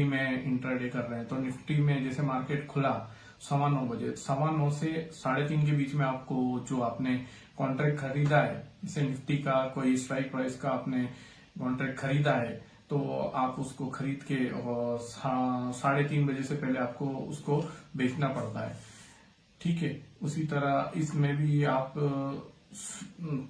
में इंट्राडे कर रहे हैं तो निफ्टी में जैसे मार्केट खुला 9:15 बजे, 9:15 से 3:30 के बीच में आपको जो आपने कॉन्ट्रैक्ट खरीदा है, जैसे निफ्टी का कोई स्ट्राइक प्राइस का आपने कॉन्ट्रैक्ट खरीदा है तो आप उसको खरीद के और 3:30 बजे से पहले आपको उसको बेचना पड़ता है। ठीक है, उसी तरह इसमें भी आप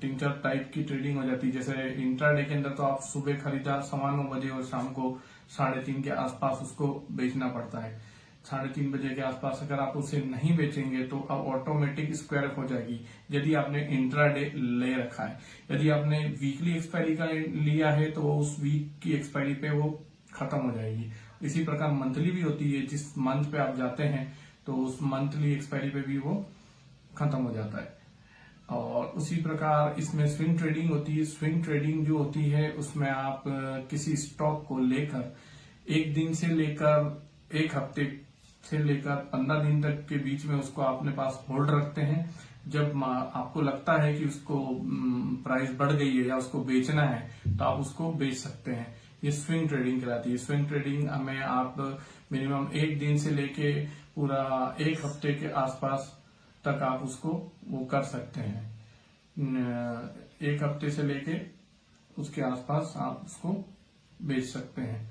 3-4 टाइप की ट्रेडिंग हो जाती है। जैसे इंट्राडे के अंदर तो आप सुबह खरीदा 9:15 बजे और शाम को 3:30 के आसपास उसको बेचना पड़ता है। 3:30 बजे के आसपास अगर आप उसे नहीं बेचेंगे तो अब ऑटोमेटिक स्क्वायर हो जाएगी यदि आपने इंट्राडे ले रखा है। यदि आपने वीकली एक्सपायरी का लिया है तो उस वीक की एक्सपायरी पे वो खत्म हो जाएगी। इसी प्रकार मंथली भी होती है, जिस मंथ पे आप जाते हैं तो उस मंथली एक्सपायरी पे भी वो खत्म हो जाता है। और उसी प्रकार इसमें स्विंग ट्रेडिंग होती है। स्विंग ट्रेडिंग जो होती है उसमें आप किसी स्टॉक को लेकर एक दिन से लेकर एक हफ्ते से लेकर 15 दिन तक के बीच में उसको अपने पास होल्ड रखते हैं। जब आपको लगता है कि उसको प्राइस बढ़ गई है या उसको बेचना है तो आप उसको बेच सकते हैं। ये स्विंग ट्रेडिंग कहलाती है। स्विंग ट्रेडिंग में आप मिनिमम एक दिन से लेके पूरा एक हफ्ते के आसपास तक आप उसको वो कर सकते हैं। एक हफ्ते से लेके उसके आसपास आप उसको बेच सकते हैं।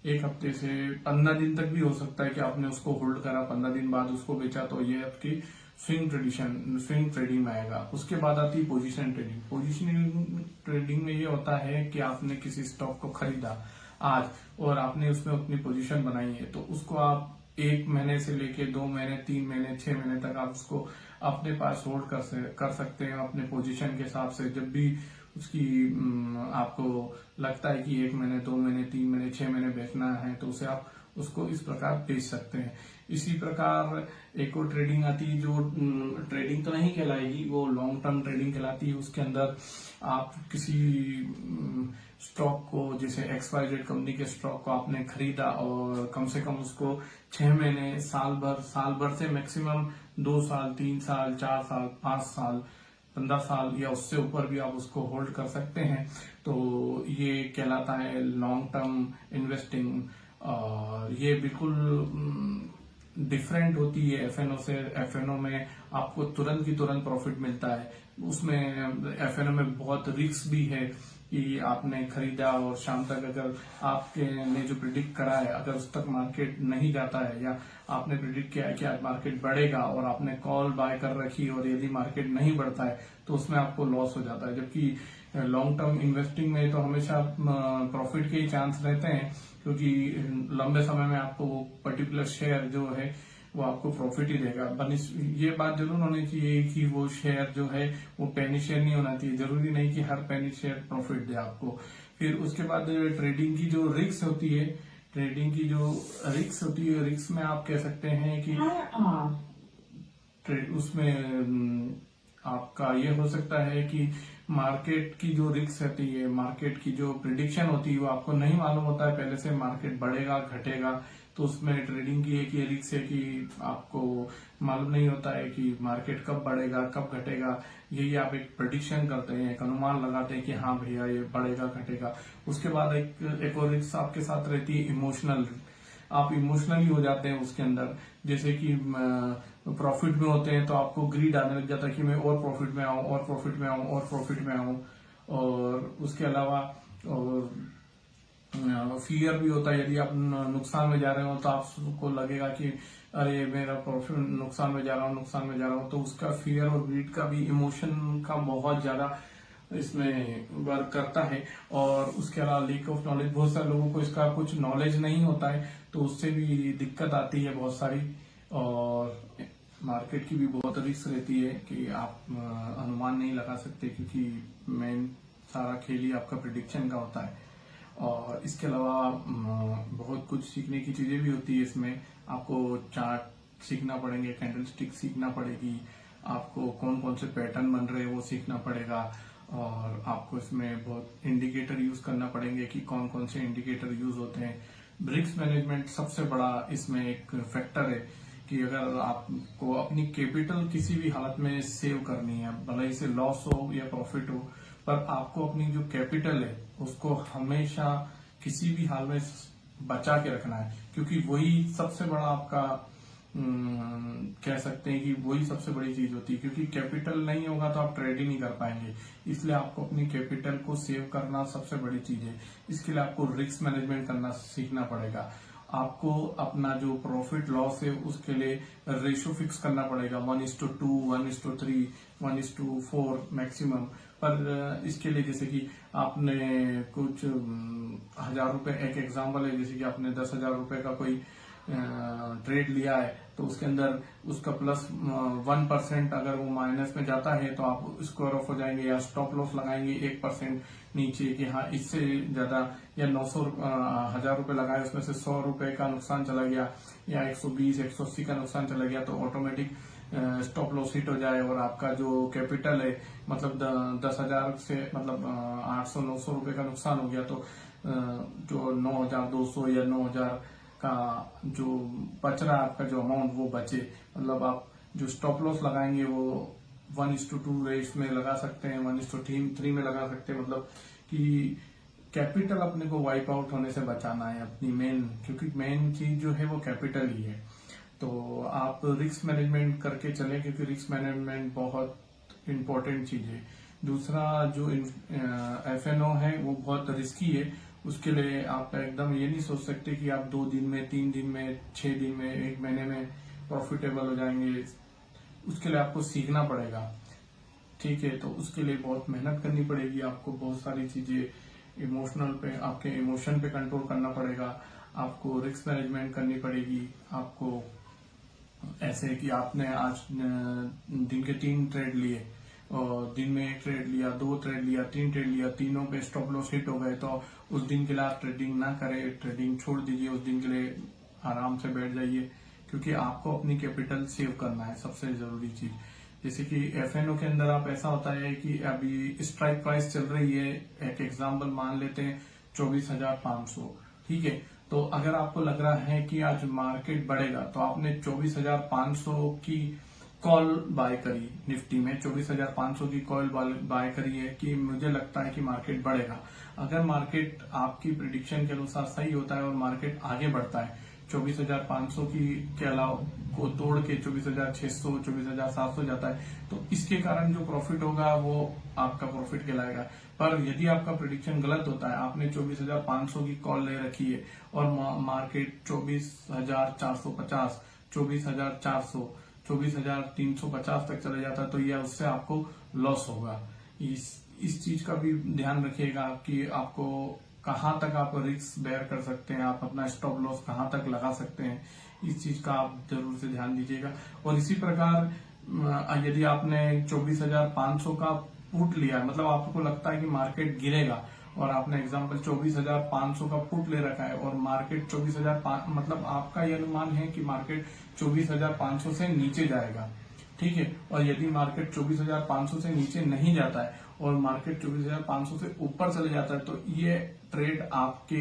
एक हफ्ते से 15 दिन तक भी हो सकता है कि आपने उसको होल्ड करा, 15 दिन बाद उसको बेचा, तो ये आपकी स्विंग ट्रेडिंग में आएगा। उसके बाद आती है पोजीशन ट्रेडिंग। पोजीशनिंग ट्रेडिंग में ये होता है कि आपने किसी स्टॉक को खरीदा आज और आपने उसमें अपनी पोजीशन बनाई है तो उसको आप 1 महीने से लेके 2 महीने, 3 महीने, 6 महीने तक आप उसको अपने पास होल्ड कर सकते हैं अपने पोजीशन के हिसाब से। जब भी उसकी आपको लगता है कि 1 महीने, 2 महीने, 3 महीने, 6 महीने बेचना है तो उसे आप उसको इस प्रकार बेच सकते हैं। इसी प्रकार एक और ट्रेडिंग आती है जो ट्रेडिंग तो नहीं कहलाएगी, वो लॉन्ग टर्म ट्रेडिंग कहलाती है। उसके अंदर आप किसी स्टॉक को, जैसे XYZ कंपनी के स्टॉक को आपने खरीदा और कम से कम उसको 6 महीने, साल भर से मैक्सिमम 2 साल, 3 साल, 4 साल, 5 साल, 15 साल या उससे ऊपर भी आप उसको होल्ड कर सकते हैं। तो ये कहलाता है लॉन्ग टर्म इन्वेस्टिंग। और ये बिल्कुल डिफरेंट होती है एफएनओ से। एफएनओ में आपको तुरंत की तुरंत प्रॉफिट मिलता है। उसमें एफएनओ में बहुत रिस्क भी है कि आपने खरीदा और शाम तक अगर आपके ने जो प्रिडिक्ट करा है अगर उस तक मार्केट नहीं जाता है, या आपने प्रिडिक्ट किया है कि आज मार्केट बढ़ेगा और आपने कॉल बाय कर रखी और यदि मार्केट नहीं बढ़ता है तो उसमें आपको लॉस हो जाता है। जबकि लॉन्ग टर्म इन्वेस्टिंग में तो हमेशा प्रॉफिट के ही चांस रहते हैं, क्योंकि लंबे समय में आपको वो पर्टिकुलर शेयर जो है वो आपको प्रॉफिट ही देगा। ये बात जरूर होनी चाहिए कि वो शेयर जो है वो पेनी शेयर नहीं होना चाहिए। जरूरी नहीं कि हर पेनी शेयर प्रॉफिट दे आपको। फिर उसके बाद ट्रेडिंग की जो रिस्क होती है, रिस्क में आप कह सकते हैं कि उसमें आपका ये हो सकता है कि मार्केट की जो रिस्क रहती है, मार्केट की जो प्रिडिक्शन होती है वो आपको नहीं मालूम होता है पहले से मार्केट बढ़ेगा घटेगा। तो उसमें ट्रेडिंग की एक ये रिस्क है कि आपको मालूम नहीं होता है कि मार्केट कब बढ़ेगा कब घटेगा। यही आप एक प्रेडिक्शन करते हैं, एक अनुमान लगाते हैं कि हाँ भैया ये बढ़ेगा घटेगा। उसके बाद एक और रिस्क आपके साथ रहती है इमोशनल। आप इमोशनली हो जाते हैं उसके अंदर। जैसे कि प्रॉफिट में होते हैं तो आपको ग्रीड आने लग जाता है कि मैं और प्रॉफिट में आऊं, और प्रॉफिट में आऊं, और प्रॉफिट में आऊं। और उसके अलावा फियर भी होता है। यदि आप नुकसान में जा रहे हो तो आपको लगेगा कि अरे मेरा प्रॉफिट नुकसान में जा रहा हूं। तो उसका फियर और ग्रीड का भी, इमोशन का बहुत ज्यादा इसमें वर्क करता है। और उसके अलावा लैक ऑफ नॉलेज, बहुत सारे लोगों को इसका कुछ नॉलेज नहीं होता है तो उससे भी दिक्कत आती है बहुत सारी। और मार्केट की भी बहुत रिस्क रहती है कि आप अनुमान नहीं लगा सकते, क्योंकि मेन सारा खेल ही आपका प्रिडिक्शन का होता है। और इसके अलावा बहुत कुछ सीखने की चीजें भी होती है इसमें। आपको चार्ट सीखना पड़ेंगे, कैंडलस्टिक सीखना पड़ेगी, आपको कौन कौन से पैटर्न बन रहे हैं वो सीखना पड़ेगा। और आपको इसमें बहुत इंडिकेटर यूज करना पड़ेंगे कि कौन कौन से इंडिकेटर यूज होते हैं। रिस्क मैनेजमेंट सबसे बड़ा इसमें एक फैक्टर है कि अगर आपको अपनी कैपिटल किसी भी हालत में सेव करनी है, भले ही से लॉस हो या प्रॉफिट हो, पर आपको अपनी जो कैपिटल है उसको हमेशा किसी भी हाल में बचा के रखना है, क्योंकि वही सबसे बड़ा आपका कह सकते हैं कि वही सबसे बड़ी चीज होती है, क्योंकि कैपिटल नहीं होगा तो आप ट्रेड ही नहीं कर पाएंगे। इसलिए आपको अपनी कैपिटल को सेव करना सबसे बड़ी चीज है। इसके लिए आपको रिस्क मैनेजमेंट करना सीखना पड़ेगा। आपको अपना जो प्रॉफिट लॉस है उसके लिए रेशो फिक्स करना पड़ेगा, 1:2, 1:3, 1:4 मैक्सिमम। पर इसके लिए जैसे कि आपने कुछ 1,000 रुपए, एक एग्जाम्पल है, जैसे कि आपने 10,000 रुपए का कोई ट्रेड लिया है, तो उसके अंदर उसका प्लस 1% अगर वो माइनस में जाता है तो आप स्क्वायर ऑफ हो जाएंगे, या स्टॉप लॉस लगाएंगे 1% नीचे कि हाँ इससे ज्यादा, या 1,000 रुपए लगाए उसमें से 100 रुपए का नुकसान चला गया, या 120, 180 का नुकसान चला गया, तो ऑटोमेटिक स्टॉप लॉस हिट हो जाए और आपका जो कैपिटल है मतलब 10,000 से मतलब 800-900 रुपए का नुकसान हो गया, तो जो 9,200 या 9,000 का जो बच रहा है आपका जो अमाउंट वो बचे। मतलब आप जो स्टॉप लॉस लगाएंगे वो 1:2 रेस में लगा सकते हैं, 1:3 में लगा सकते हैं। मतलब कि कैपिटल अपने को वाइप आउट होने से बचाना है अपनी मेन, क्योंकि मेन चीज जो है वो कैपिटल ही है। तो आप रिस्क मैनेजमेंट करके चलें, क्योंकि रिस्क मैनेजमेंट बहुत इंपॉर्टेंट चीज है। दूसरा जो FNO है वो बहुत रिस्की है। उसके लिए आप एकदम ये नहीं सोच सकते कि आप 2 दिन में, 3 दिन में, 6 दिन में, 1 महीने में प्रॉफिटेबल हो जाएंगे। उसके लिए आपको सीखना पड़ेगा, ठीक है। तो उसके लिए बहुत मेहनत करनी पड़ेगी, आपको बहुत सारी चीजें इमोशनल पे, आपके इमोशन पे कंट्रोल करना पड़ेगा, आपको रिस्क मैनेजमेंट करनी पड़ेगी। आपको ऐसे कि आपने आज दिन के 3 ट्रेड लिए, और दिन में 1 ट्रेड लिया, 2 ट्रेड लिया, 3 ट्रेड लिया, तीनों पे स्टॉप लॉस हिट हो गए, तो उस दिन के लिए आप ट्रेडिंग ना करें, ट्रेडिंग छोड़ दीजिए, उस दिन के लिए आराम से बैठ जाइए, क्योंकि आपको अपनी कैपिटल सेव करना है, सबसे जरूरी चीज। जैसे कि FNO के अंदर आप ऐसा होता है कि अभी स्ट्राइक प्राइस चल रही है, एक एग्जाम्पल मान लेते हैं 24,500, ठीक है। तो अगर आपको लग रहा है कि आज मार्केट बढ़ेगा, तो आपने 24,500 की कॉल बाय करी, निफ्टी में 24,500 की कॉल बाय करी है कि मुझे लगता है कि मार्केट बढ़ेगा। अगर मार्केट आपकी प्रिडिक्शन के अनुसार सही होता है और मार्केट आगे बढ़ता है, 24,500 की के अलावा को तोड़ के 24,600, 24,700 जाता है, तो इसके कारण जो प्रॉफिट होगा वो आपका प्रॉफिट कहलाएगा। पर यदि आपका प्रिडिक्शन गलत होता है, आपने 24,500 की कॉल ले रखी है और मार्केट 24,450, 24,400, 24,350 तक चले जाता है, तो यह उससे आपको लॉस होगा। इस चीज का भी ध्यान रखिएगा कि आपको कहाँ तक आप रिस्क बेयर कर सकते हैं, आप अपना स्टॉप लॉस कहाँ तक लगा सकते हैं, इस चीज का आप जरूर से ध्यान दीजिएगा। और इसी प्रकार यदि आपने 24,500 का पुट लिया, मतलब आपको लगता है कि मार्केट गिरेगा, और आपने एग्जांपल 24,500 का पुट ले रखा है और मार्केट 24,500, मतलब आपका यह अनुमान है कि मार्केट 24,500 से नीचे जाएगा, ठीक है। और यदि मार्केट 24,500 से नीचे नहीं जाता है और मार्केट 24,500 से ऊपर चले जाता है, तो ये ट्रेड आपके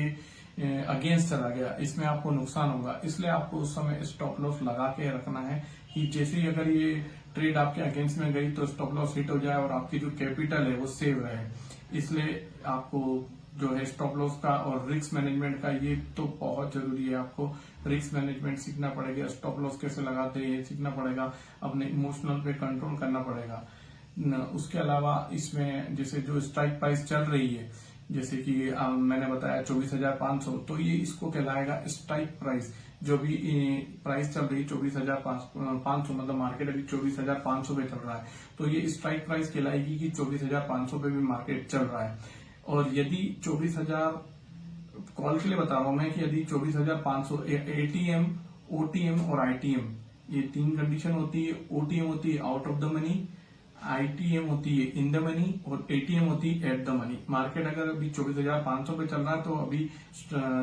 अगेंस्ट चला गया, इसमें आपको नुकसान होगा। इसलिए आपको उस समय स्टॉप लॉस लगा के रखना है कि जैसे ही अगर ये ट्रेड आपके अगेंस्ट में गई तो स्टॉप लॉस हिट हो जाए और आपकी जो कैपिटल है वो सेव रहे। इसलिए आपको जो है स्टॉप लॉस का और रिस्क मैनेजमेंट का ये तो बहुत जरूरी है। आपको रिस्क मैनेजमेंट सीखना पड़ेगा, स्टॉप लॉस कैसे लगाते हैं ये सीखना पड़ेगा, अपने इमोशनल पे कंट्रोल करना पड़ेगा। उसके अलावा इसमें जैसे जो स्ट्राइक प्राइस चल रही है, जैसे कि मैंने बताया 24,500, तो ये इसको कहलाएगा स्ट्राइक प्राइस। जो भी प्राइस चल रही है 24,500, मतलब मार्केट अभी 24,500 पे चल रहा है, तो ये स्ट्राइक प्राइस कहलाएगी कि 24,500 पे भी मार्केट चल रहा है। और यदि 24,000 कॉल के लिए बता रहा हूं मैं कि यदि 24,500 ATM, OTM और ITM, ये 3 कंडीशन होती है। OTM होती है out of the money, ITM होती है इन द मनी, और ATM होती है एट द मनी। मार्केट अगर अभी 24,500 पे चल रहा है, तो अभी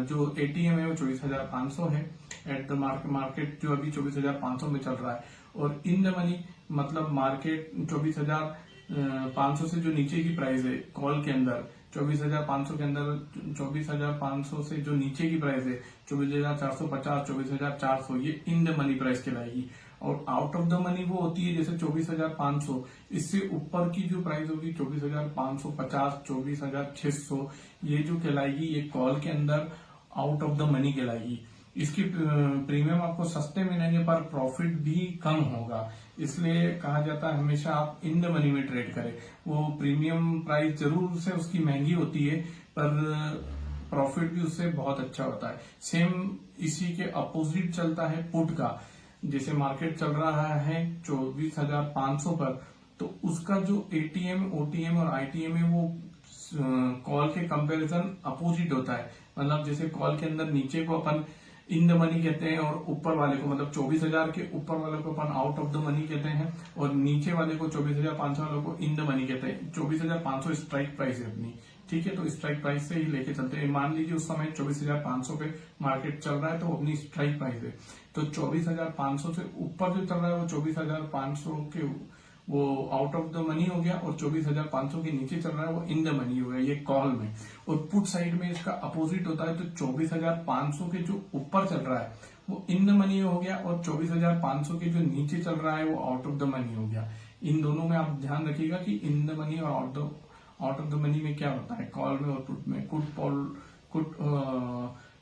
जो ATM है वो 24,500 है, एट द मार्केट जो अभी 24,500 में चल रहा है। और इन द मनी मतलब मार्केट 24,500 से जो नीचे की प्राइस है कॉल के अंदर, 24,500 के अंदर 24,500 से जो नीचे की प्राइस है 24,450, 24,400, ये इन द मनी प्राइस कहलाएगी। और आउट ऑफ द मनी वो होती है जैसे 24,500, इससे ऊपर की जो प्राइस होगी 24,550, 24,600, ये जो कहलाएगी ये कॉल के अंदर आउट ऑफ द मनी कहलाएगी। इसकी प्रीमियम आपको सस्ते मिलेंगे पर प्रॉफिट भी कम होगा, इसलिए कहा जाता है हमेशा आप इन द मनी में ट्रेड करें। वो प्रीमियम प्राइस जरूर से उसकी महंगी होती है पर प्रॉफिट भी उससे बहुत अच्छा होता है। सेम इसी के अपोजिट चलता है पुट का। जैसे मार्केट चल रहा है 24,500 पर, तो उसका जो एटीएम, ओटीएम और आईटीएम है वो कॉल के कंपैरिजन अपोजिट होता है। मतलब जैसे कॉल के अंदर नीचे को अपन इन द मनी कहते हैं और ऊपर वाले को मतलब 24,000 के ऊपर वाले को अपन आउट ऑफ द मनी कहते हैं और नीचे वाले को 24,500 वाले को इन द मनी कहते हैं। 24,500 स्ट्राइक प्राइस है अपनी, ठीक है, तो स्ट्राइक प्राइस से ही लेके चलते हैं। मान लीजिए उस समय 24,500 पे मार्केट चल रहा है तो अपनी स्ट्राइक प्राइस है, तो 24,500 से ऊपर जो चल रहा है वो 24,500 के वो आउट ऑफ द मनी हो गया और 24,500 के नीचे चल रहा है वो इन द मनी हो गया, ये कॉल में। और पुट साइड में इसका अपोजिट होता है, तो 24,500 के जो ऊपर चल रहा है वो इन द मनी हो गया और 24,500 के जो नीचे चल रहा है वो आउट ऑफ द मनी हो गया। इन दोनों में आप ध्यान रखिएगा कि इन द मनी और आउट ऑफ द मनी में क्या होता है, कॉल में और पुट में।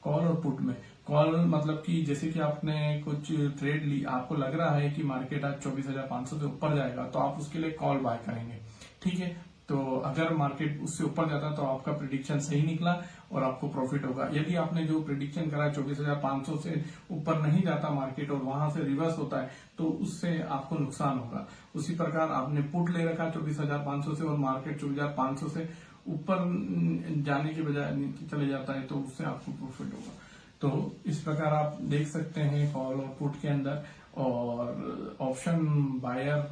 कॉल और पुट में कॉल मतलब कि जैसे कि आपने कुछ ट्रेड ली, आपको लग रहा है कि मार्केट आज 24,500 से ऊपर जाएगा तो आप उसके लिए कॉल बाय करेंगे, ठीक है। तो अगर मार्केट उससे ऊपर जाता है तो आपका प्रिडिक्शन सही निकला और आपको प्रॉफिट होगा। यदि आपने जो प्रिडिक्शन करा 24,500 से ऊपर नहीं जाता मार्केट और वहां से रिवर्स होता है तो उससे आपको नुकसान होगा। उसी प्रकार आपने पुट ले रखा 24,500 से और मार्केट 24,500 से ऊपर जाने के बजाय नीचे चले जाता है तो उससे आपको प्रॉफिट होगा। तो इस प्रकार आप देख सकते हैं कॉल और पुट के अंदर। और ऑप्शन बायर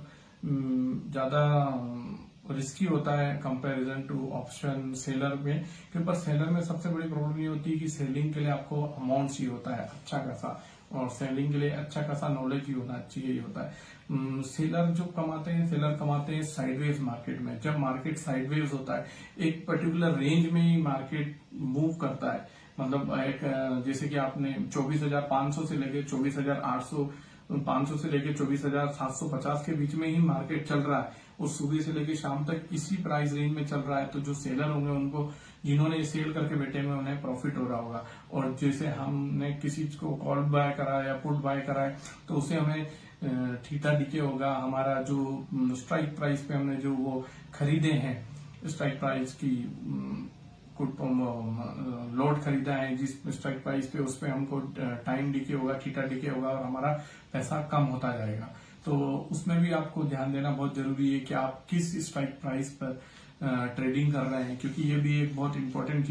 ज्यादा रिस्की होता है कंपैरिजन टू ऑप्शन सेलर में, क्योंकि सेलर में सबसे बड़ी प्रॉब्लम ये होती है कि सेलिंग के लिए आपको अमाउंट चाहिए होता है अच्छा खासा, और सेलिंग के लिए अच्छा खासा नॉलेज ही होना चाहिए होता है। सेलर जो कमाते हैं साइडवेज मार्केट में। जब मार्केट साइडवेज होता है एक पर्टिकुलर रेंज में ही मार्केट मूव करता है, मतलब एक जैसे कि आपने 24,500 से लेके 24,800, 500 से लेके 24,750 के बीच में ही मार्केट चल रहा है और सुबह से लेके शाम तक इसी प्राइस रेंज में चल रहा है, तो जो सेलर होंगे उनको, जिन्होंने सेल करके बैठे हुए उन्हें प्रॉफिट हो रहा होगा। और जैसे हमने किसी को कॉल बाय करा है या पुट बाय करा है तो उसे हमें थीटा डीके होगा। हमारा जो स्ट्राइक प्राइस पे हमने जो वो खरीदे हैं, स्ट्राइक प्राइस की लोड खरीदा है जिस स्ट्राइक प्राइस पे, उस पे हमको टाइम डीके होगा, थीटा डीके होगा और हमारा पैसा कम होता जाएगा। तो उसमें भी आपको ध्यान देना बहुत जरूरी है कि आप किस स्ट्राइक प्राइस पर ट्रेडिंग कर रहे हैं, क्योंकि ये भी एक बहुत इंपॉर्टेंट